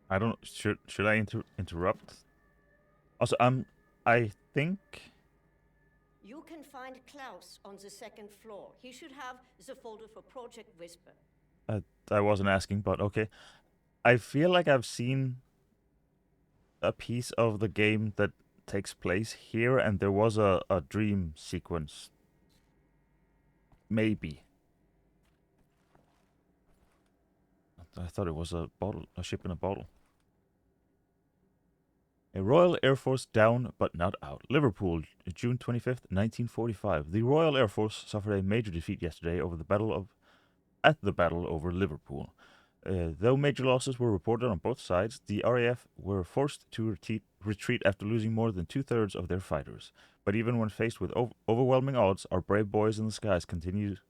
I don't. Should I interrupt? Also, I think You can find Klaus on the second floor. He should have the folder for Project Whisper. uh, I wasn't asking, but okay. I feel like I've seen a piece of the game that takes place here, and there was a dream sequence. Maybe. I thought it was a ship in a bottle. A Royal Air Force down but not out. Liverpool, June 25th, 1945. The Royal Air Force suffered a major defeat yesterday at the battle over Liverpool. Though major losses were reported on both sides, the RAF were forced to retreat after losing more than two-thirds of their fighters. But even when faced with overwhelming odds, our brave boys in the skies continued,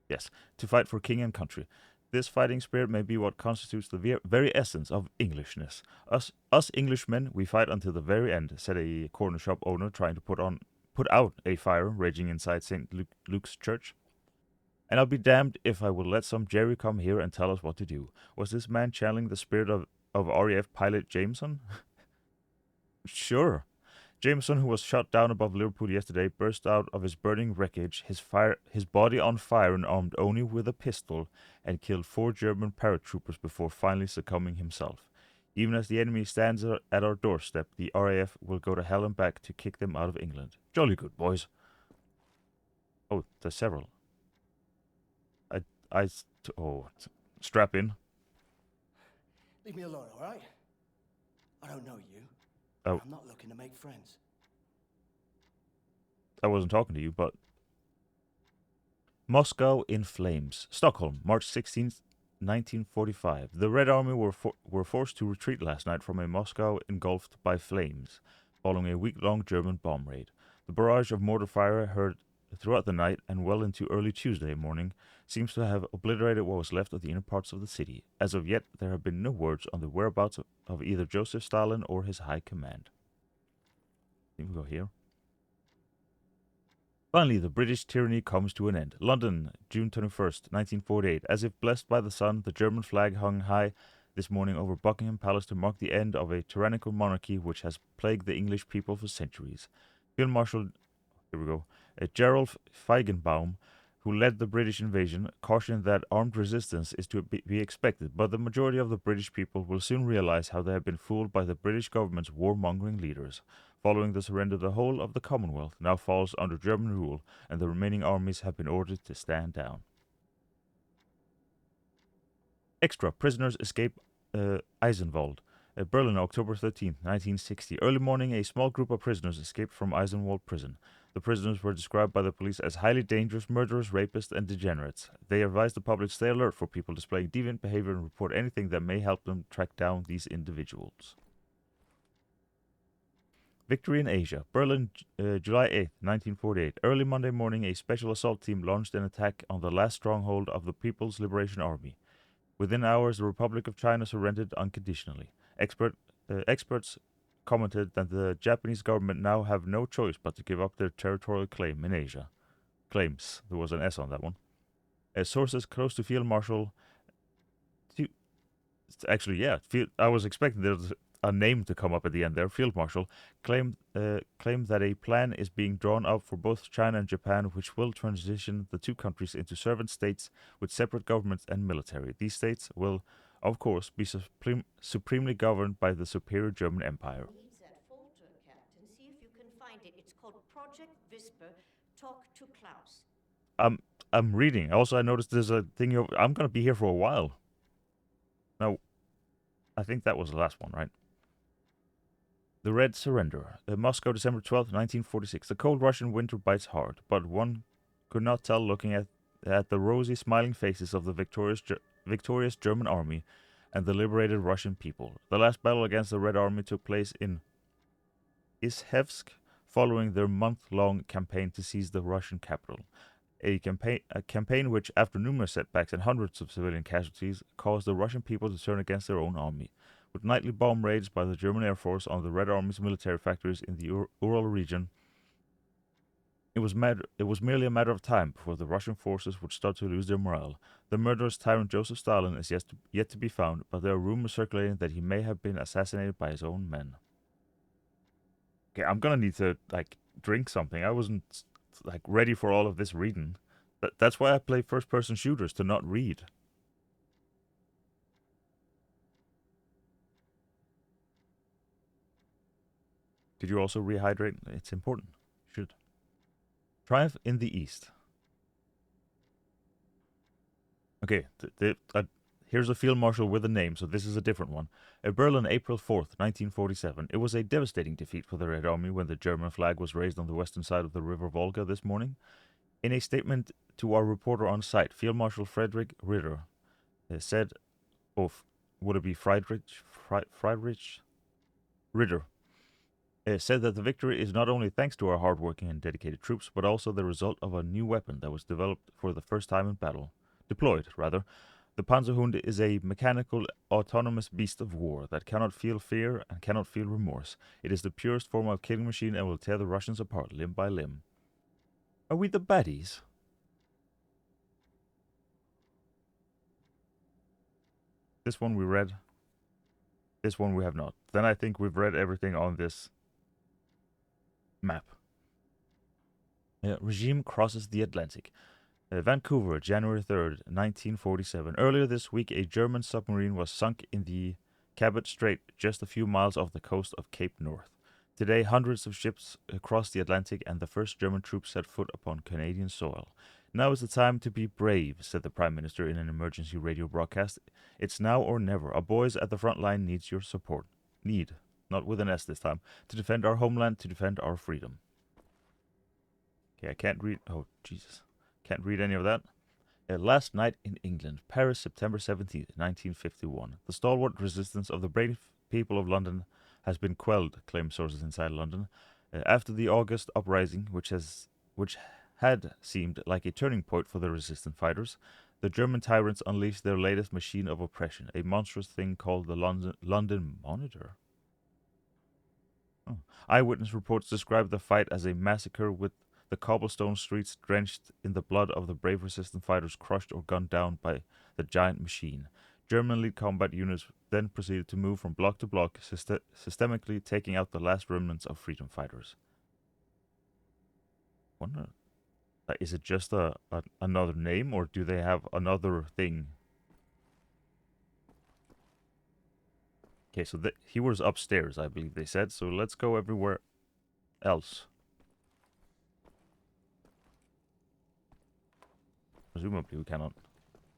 yes, to fight for king and country. This fighting spirit may be what constitutes the very essence of Englishness. Us Englishmen, we fight until the very end," said a corner shop owner trying to put out a fire raging inside St. Luke's Church. "And I'll be damned if I will let some Jerry come here and tell us what to do." Was this man channeling the spirit of RAF pilot Jameson? Sure. Jameson, who was shot down above Liverpool yesterday, burst out of his burning wreckage, his body on fire and armed only with a pistol, and killed 4 German paratroopers before finally succumbing himself. Even as the enemy stands at our doorstep, the RAF will go to hell and back to kick them out of England. Jolly good, boys. Oh, there's several. I, I, oh, strap in. Leave me alone, all right? I don't know you. Oh, I'm not looking to make friends. I wasn't talking to you, but Moscow in flames. Stockholm, March 16th, 1945. The Red Army were forced to retreat last night from a Moscow engulfed by flames, following a week-long German bomb raid. The barrage of mortar fire heard throughout the night and well into early Tuesday morning seems to have obliterated what was left of the inner parts of the city. As of yet, there have been no words on the whereabouts of either Joseph Stalin or his high command. I think we go here. Finally, the British tyranny comes to an end. London, June 21st, 1948. As if blessed by the sun, the German flag hung high this morning over Buckingham Palace to mark the end of a tyrannical monarchy which has plagued the English people for centuries. Field Marshal, here we go, Gerald Feigenbaum, who led the British invasion, cautioned that armed resistance is to be expected, but the majority of the British people will soon realize how they have been fooled by the British government's warmongering leaders. Following the surrender, the whole of the Commonwealth now falls under German rule, and the remaining armies have been ordered to stand down. Extra prisoners escape Eisenwald. Berlin, October 13th, 1960. Early morning, a small group of prisoners escaped from Eisenwald prison. The prisoners were described by the police as highly dangerous murderers, rapists, and degenerates. They advised the public to stay alert for people displaying deviant behavior and report anything that may help them track down these individuals. Victory in Asia. Berlin, July 8th, 1948. Early Monday morning, a special assault team launched an attack on the last stronghold of the People's Liberation Army. Within hours, the Republic of China surrendered unconditionally. Experts commented that the Japanese government now have no choice but to give up their territorial claim in Asia. Claims. There was an S on that one. Sources close to Field Marshal. Actually, yeah, I was expecting there's a name to come up at the end there. Field Marshal claimed that a plan is being drawn up for both China and Japan, which will transition the two countries into servant states with separate governments and military. These states will, of course, be supremely governed by the superior German Empire. Need that folder, Captain. See if you can find it. It's called Project Whisper. Talk to Klaus. I'm I'm reading. Also, I noticed there's a thing. I'm gonna be here for a while. Now, I think that was the last one, right? The Red Surrender. Moscow, December 12th, 1946. The cold Russian winter bites hard, but one could not tell looking at the rosy, smiling faces of the victorious German army and the liberated Russian people. The last battle against the Red Army took place in Izhevsk following their month-long campaign to seize the Russian capital. A campaign which, after numerous setbacks and hundreds of civilian casualties, caused the Russian people to turn against their own army. With nightly bomb raids by the German Air Force on the Red Army's military factories in the Ural region, It was merely a matter of time before the Russian forces would start to lose their morale. The murderous tyrant Joseph Stalin is yet to be found, but there are rumors circulating that he may have been assassinated by his own men. Okay, I'm gonna need to drink something. I wasn't ready for all of this reading. That's why I play first-person shooters, to not read. Did you also rehydrate? It's important. Should. Triumph in the East. Okay, here's a field marshal with a name, so this is a different one. Berlin, April 4th, 1947. It was a devastating defeat for the Red Army when the German flag was raised on the western side of the River Volga this morning. In a statement to our reporter on site, Field Marshal Friedrich Ritter said, would it be Friedrich Ritter? Said that the victory is not only thanks to our hardworking and dedicated troops, but also the result of a new weapon that was developed for the first time in battle. Deployed, rather. The Panzerhund is a mechanical, autonomous beast of war that cannot feel fear and cannot feel remorse. It is the purest form of killing machine and will tear the Russians apart limb by limb. Are we the baddies? This one we read. This one we have not. Then I think we've read everything on this map. Regime crosses the Atlantic. Vancouver, January 3rd, 1947. Earlier this week, a German submarine was sunk in the Cabot Strait, just a few miles off the coast of Cape North. Today, hundreds of ships crossed the Atlantic and the first German troops set foot upon Canadian soil. Now is the time to be brave, said the Prime Minister in an emergency radio broadcast. It's now or never. Our boys at the front line needs your support. Need, not with an S this time, to defend our homeland, to defend our freedom. Okay, I can't read. Oh, Jesus. Can't read any of that. Last night in England, Paris, September 17th, 1951. The stalwart resistance of the brave people of London has been quelled, claim sources inside London, after the August uprising, which had seemed like a turning point for the resistant fighters. The German tyrants unleashed their latest machine of oppression, a monstrous thing called the London Monitor. Oh. Eyewitness reports describe the fight as a massacre, with the cobblestone streets drenched in the blood of the brave resistant fighters crushed or gunned down by the giant machine. German lead combat units then proceeded to move from block to block, systemically taking out the last remnants of freedom fighters. Wonder, is it just another name, or do they have another thing? Okay, so he was upstairs, I believe they said, so let's go everywhere else. Presumably we cannot.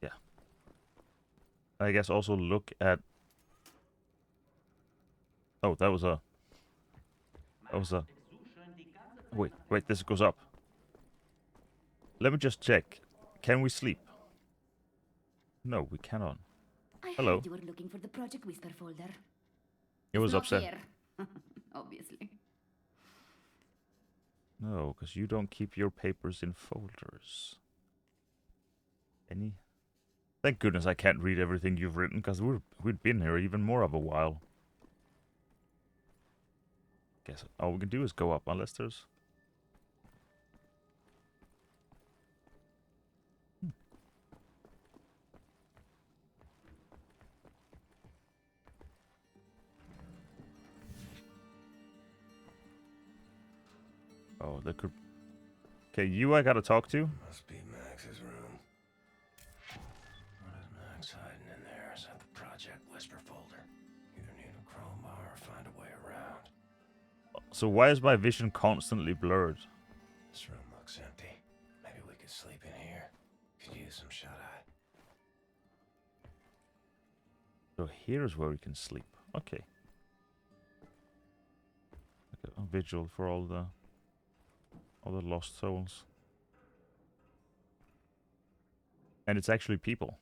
Yeah. I guess also look at... Oh, that was a... Wait, this goes up. Let me just check. Can we sleep? No, we cannot. Hello. You were looking for the Project Whisper folder. It was Not upset. here. Obviously. No, because you don't keep your papers in folders. Any? Thank goodness I can't read everything you've written, because we'd been here even more of a while. Guess all we can do is go up, unless there's... Oh, there could... Okay, you I gotta talk to? Must be Max's room. What is Max hiding in there? Is that the Project Whisper folder? Either need a crowbar or find a way around. So why is my vision constantly blurred? This room looks empty. Maybe we could sleep in here. Could use some shut-eye. So here's where we can sleep. Okay. Like a vigil for all the lost souls. And it's actually people.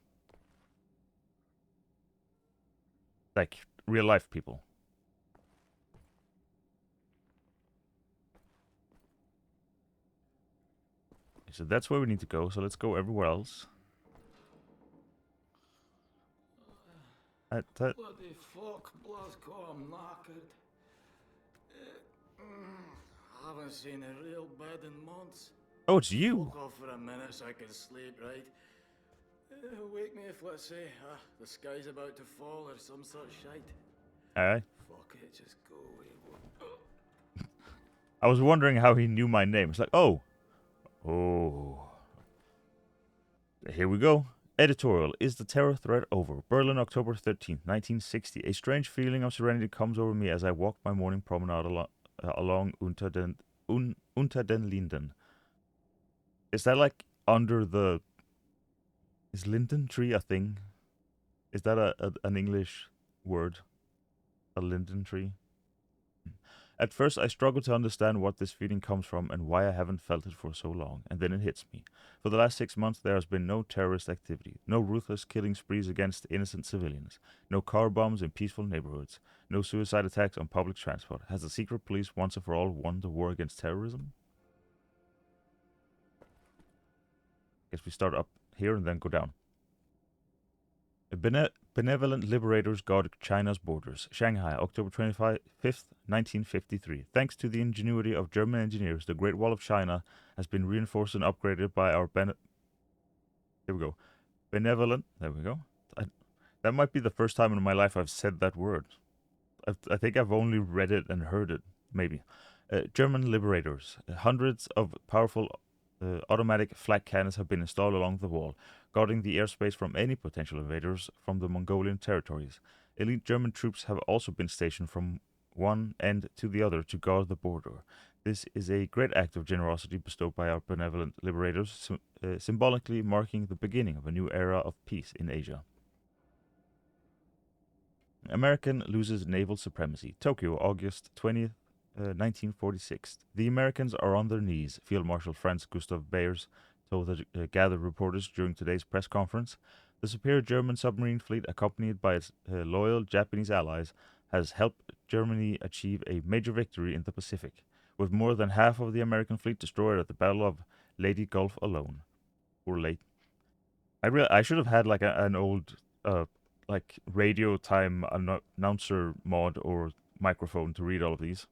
Like, real life people. So that's where we need to go, so let's go everywhere else. Bloody fuck, Blazko, I'm knackered. Haven't seen a real bed in months. Oh, it's you. Woke off for a minute so I could sleep, right? Wake me if, let's say, the sky's about to fall or some sort of shite. Aye. Fuck it, just go away. I was wondering how he knew my name. It's like, oh. Oh. Here we go. Editorial. Is the terror threat over? Berlin, October 13th, 1960. A strange feeling of serenity comes over me as I walk my morning promenade along Unter den Linden. Is that like under the... Is linden tree a thing? Is that an English word? A linden tree? At first, I struggle to understand what this feeling comes from and why I haven't felt it for so long, and then it hits me. For the last 6 months, there has been no terrorist activity, no ruthless killing sprees against innocent civilians, no car bombs in peaceful neighborhoods, no suicide attacks on public transport. Has the secret police once and for all won the war against terrorism? Guess we start up here and then go down. Benevolent liberators guard China's borders. Shanghai, October 25th, 1953. Thanks to the ingenuity of German engineers, the Great Wall of China has been reinforced and upgraded by our Here we go. Benevolent. There we go. That might be the first time in my life I've said that word. I think I've only read it and heard it, maybe. German liberators. Hundreds of powerful automatic flak cannons have been installed along the wall, guarding the airspace from any potential invaders from the Mongolian territories. Elite German troops have also been stationed from one end to the other to guard the border. This is a great act of generosity bestowed by our benevolent liberators, symbolically marking the beginning of a new era of peace in Asia. American loses naval supremacy. Tokyo, August 20th, 1946. The Americans are on their knees, Field Marshal Franz Gustav Bayers told the gathered reporters during today's press conference. The superior German submarine fleet, accompanied by its loyal Japanese allies, has helped Germany achieve a major victory in the Pacific, with more than half of the American fleet destroyed at the Battle of Leyte Gulf alone. Or late. I should have had like an old like radio time announcer mod or microphone to read all of these.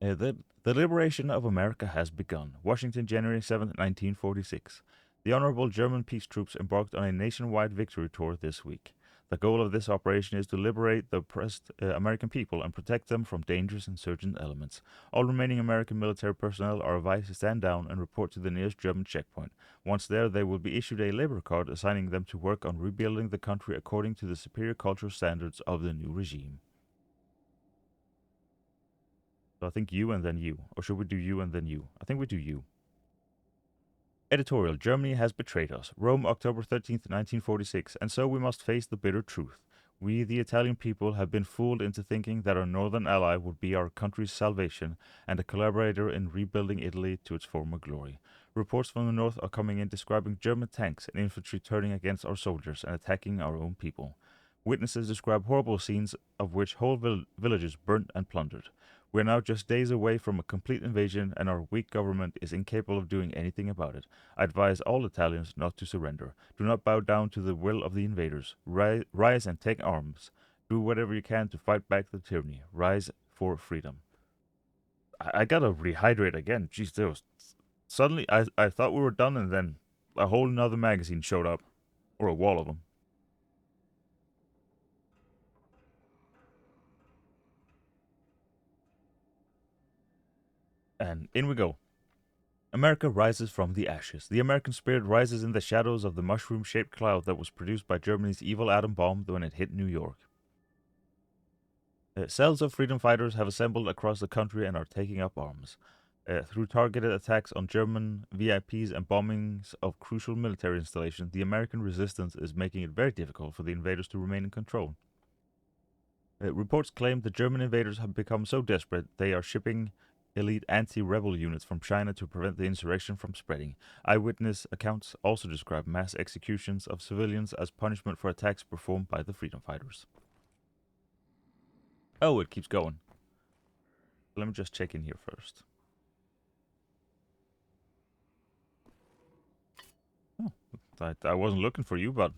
The liberation of America has begun. Washington, January 7, 1946. The Honorable German peace troops embarked on a nationwide victory tour this week. The goal of this operation is to liberate the oppressed American people and protect them from dangerous insurgent elements. All remaining American military personnel are advised to stand down and report to the nearest German checkpoint. Once there, they will be issued a labor card assigning them to work on rebuilding the country according to the superior cultural standards of the new regime. So I think you and then you. Or should we do you and then you? I think we do you. Editorial. Germany has betrayed us. Rome, October 13th, 1946. And so we must face the bitter truth. We, the Italian people, have been fooled into thinking that our northern ally would be our country's salvation and a collaborator in rebuilding Italy to its former glory. Reports from the north are coming in describing German tanks and infantry turning against our soldiers and attacking our own people. Witnesses describe horrible scenes of which whole villages burnt and plundered. We are now just days away from a complete invasion, and our weak government is incapable of doing anything about it. I advise all Italians not to surrender. Do not bow down to the will of the invaders. Rise and take arms. Do whatever you can to fight back the tyranny. Rise for freedom. I gotta rehydrate again. Jeez, there was... Suddenly, I thought we were done, and then a whole nother magazine showed up. Or a wall of them. And in we go. America rises from the ashes. The American spirit rises in the shadows of the mushroom-shaped cloud that was produced by Germany's evil atom bomb when it hit New York. Cells of freedom fighters have assembled across the country and are taking up arms. Through targeted attacks on German VIPs and bombings of crucial military installations, the American resistance is making it very difficult for the invaders to remain in control. Reports claim the German invaders have become so desperate they are shipping elite anti-rebel units from China to prevent the insurrection from spreading. Eyewitness accounts also describe mass executions of civilians as punishment for attacks performed by the freedom fighters. Oh, it keeps going. Let me just check in here first. Oh, I wasn't looking for you, but...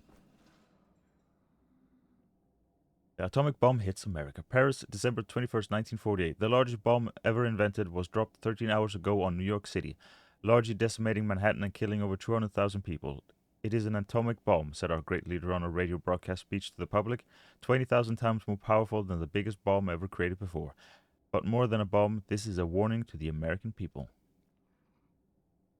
The atomic bomb hits America. Paris, December 21st, 1948. The largest bomb ever invented was dropped 13 hours ago on New York City, largely decimating Manhattan and killing over 200,000 people. It is an atomic bomb, said our great leader on a radio broadcast speech to the public, 20,000 times more powerful than the biggest bomb ever created before. But more than a bomb, this is a warning to the American people.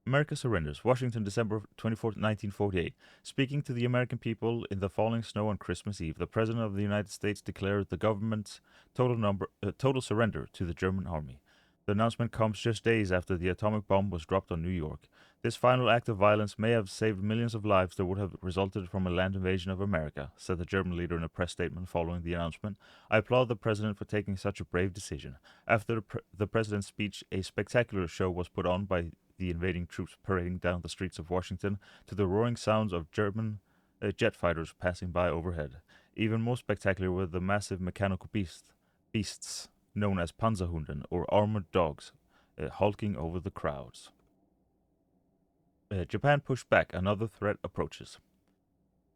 America surrenders. Washington, December 24, 1948. Speaking to the American people in the falling snow on Christmas Eve, the President of the United States declared the government's total surrender to the German army. The announcement comes just days after the atomic bomb was dropped on New York. This final act of violence may have saved millions of lives that would have resulted from a land invasion of America, said the German leader in a press statement following the announcement. I applaud the president for taking such a brave decision. After the president's speech, a spectacular show was put on by the invading troops parading down the streets of Washington to the roaring sounds of German jet fighters passing by overhead. Even more spectacular were the massive mechanical beasts known as Panzerhunden, or armored dogs, hulking over the crowds. Japan pushed back. Another threat approaches.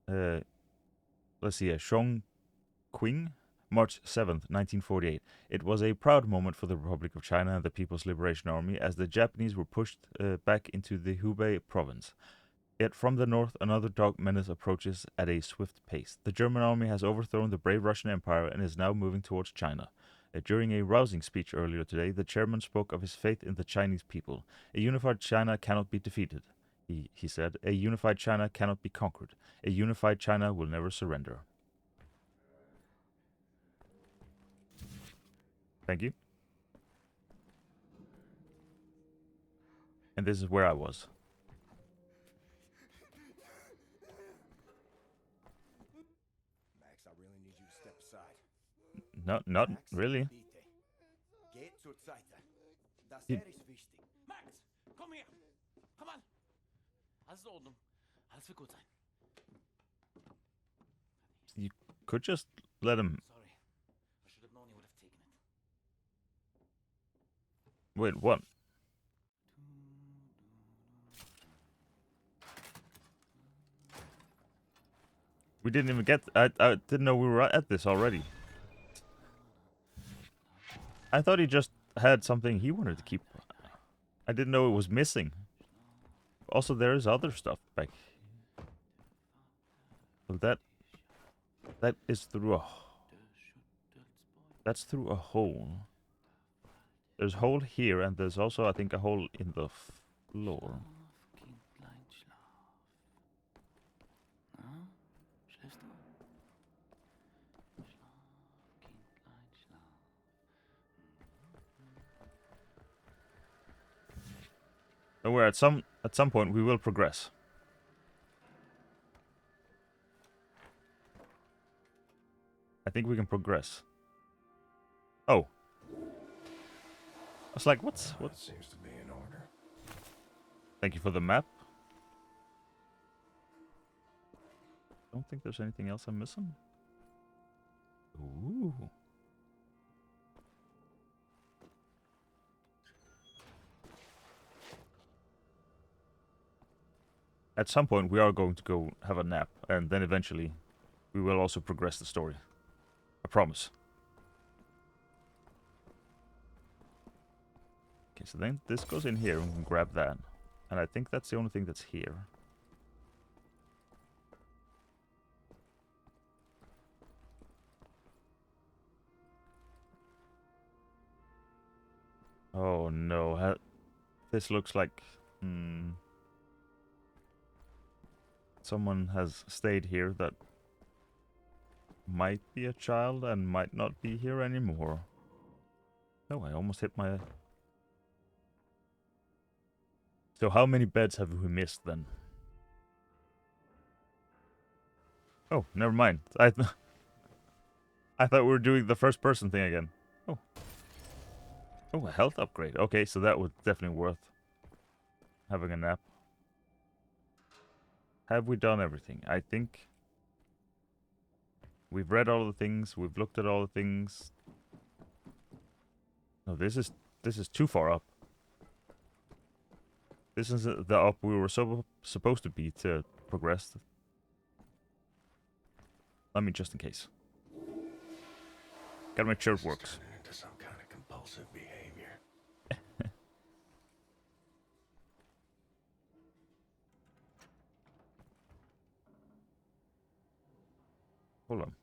Let's see, Chongqing, March 7th, 1948. It was a proud moment for the Republic of China and the People's Liberation Army as the Japanese were pushed back into the Hubei province. Yet from the north, another dark menace approaches at a swift pace. The German army has overthrown the brave Russian Empire and is now moving towards China. During a rousing speech earlier today, the chairman spoke of his faith in the Chinese people. A unified China cannot be defeated, he said. A unified China cannot be conquered. A unified China will never surrender. Thank you. And this is where I was. Max, I really need you to step aside. Not really. Geht zur Seite. Das Die- hier ist wichtig. Max, komm her! Komm an! Alles in Ordnung. Alles wird gut sein. You could just let him. Sorry. I should have known he would have taken it. Wait, what? We didn't even get. I didn't know we were at this already. I thought he just had something he wanted to keep. I didn't know it was missing. Also, there is other stuff back. Well, that is through a. That's through a hole. There's a hole here, and there's also, I think, a hole in the floor. Kindlein, schlaf. Na? Schläfst du? Schlaf, Kindlein, schlaf. Don't worry, at some point we will progress. I think we can progress. Oh. I was like, what? That seems to be in order. Thank you for the map. Don't think there's anything else I'm missing. Ooh. At some point we are going to go have a nap, and then eventually we will also progress the story. I promise. Okay, so then this goes in here and we can grab that. And I think that's the only thing that's here. Oh no, this looks like someone has stayed here that might be a child and might not be here anymore. No, I almost hit my... So how many beds have we missed then? Oh, never mind. I thought we were doing the first person thing again. Oh. Oh, a health upgrade. Okay, so that was definitely worth having a nap. Have we done everything? I think we've read all the things. We've looked at all the things. No, this is too far up. This is the up we were supposed to be to progress. Let me just in case. Gotta make sure it This is works. turning into some kind of compulsive behavior. Hold on.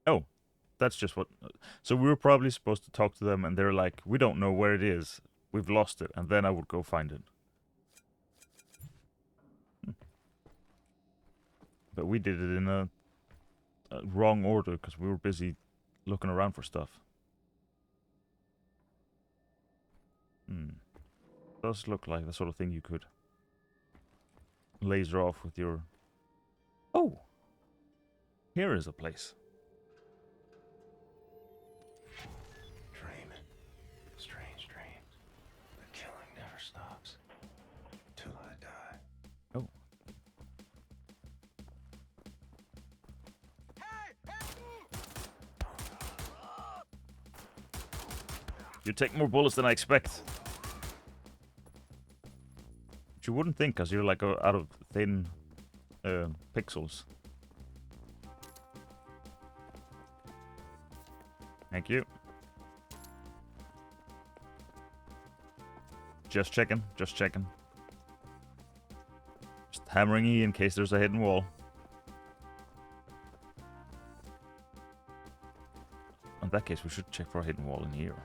Oh, that's just what... So we were probably supposed to talk to them, and they're like, we don't know where it is. We've lost it. And then I would go find it. But we did it in a wrong order because we were busy looking around for stuff. Does look like the sort of thing you could laser off with your... Oh! Here is a place. Dreaming. Strange dreams. The killing never stops. Till I die. Oh. You take more bullets than I expect. Which you wouldn't think, because you're like out of thin pixels. Thank you. Just checking, just checking. Just hammering E in case there's a hidden wall. In that case, we should check for a hidden wall in here.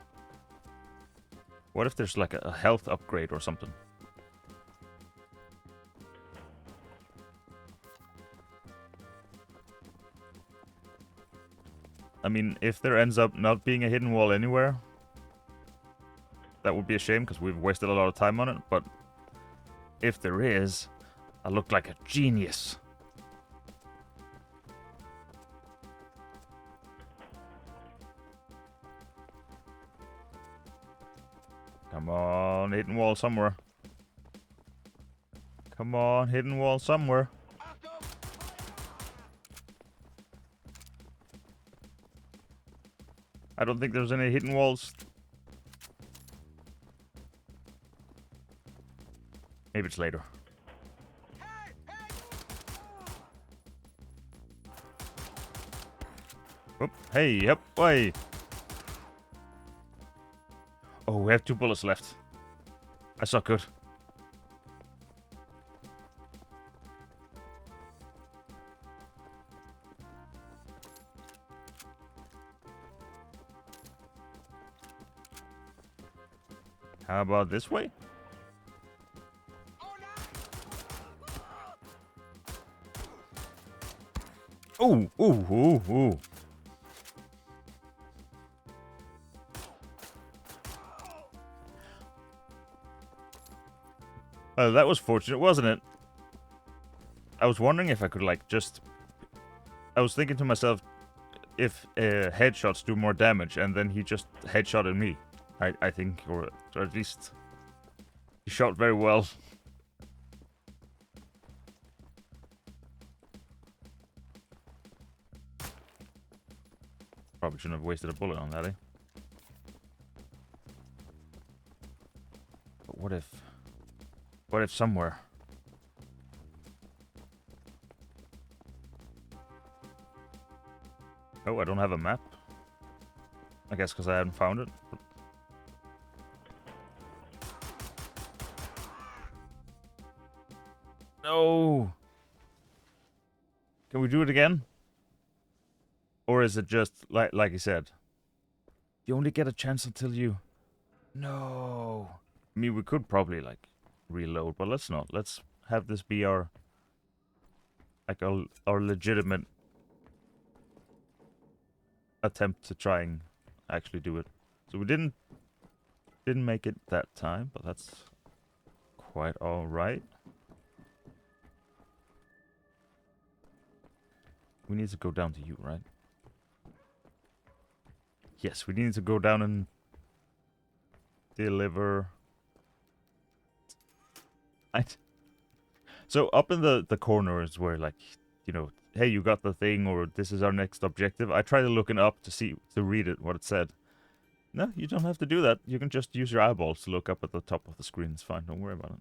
What if there's like a health upgrade or something? I mean, if there ends up not being a hidden wall anywhere, that would be a shame because we've wasted a lot of time on it, but if there is, I look like a genius. Come on, hidden wall somewhere. Come on, hidden wall somewhere. I don't think there's any hidden walls. Maybe it's later. Oop, hey, yep, way. Oh, we have 2 bullets left. That's not good. How about this way? Ooh, ooh, ooh, ooh. Well, that was fortunate, wasn't it? I was wondering if I could, like, just... I was thinking to myself, if headshots do more damage, and then he just headshotted me. I think, or at least... He shot very well. Probably shouldn't have wasted a bullet on that, eh? But what if... What if somewhere... Oh, I don't have a map. I guess because I hadn't found it. No! Can we do it again? Or is it just, like you said, you only get a chance until you... No! I mean, we could probably, like, reload, but let's not. Let's have this be our... Like, our legitimate attempt to try and actually do it. So we didn't make it that time, but that's quite alright. We need to go down to you, right? Yes, we need to go down and deliver. So up in the corner is where, like, you know, hey, you got the thing, or this is our next objective. I tried to look it up to read it, what it said. No, you don't have to do that. You can just use your eyeballs to look up at the top of the screen. It's fine. Don't worry about it.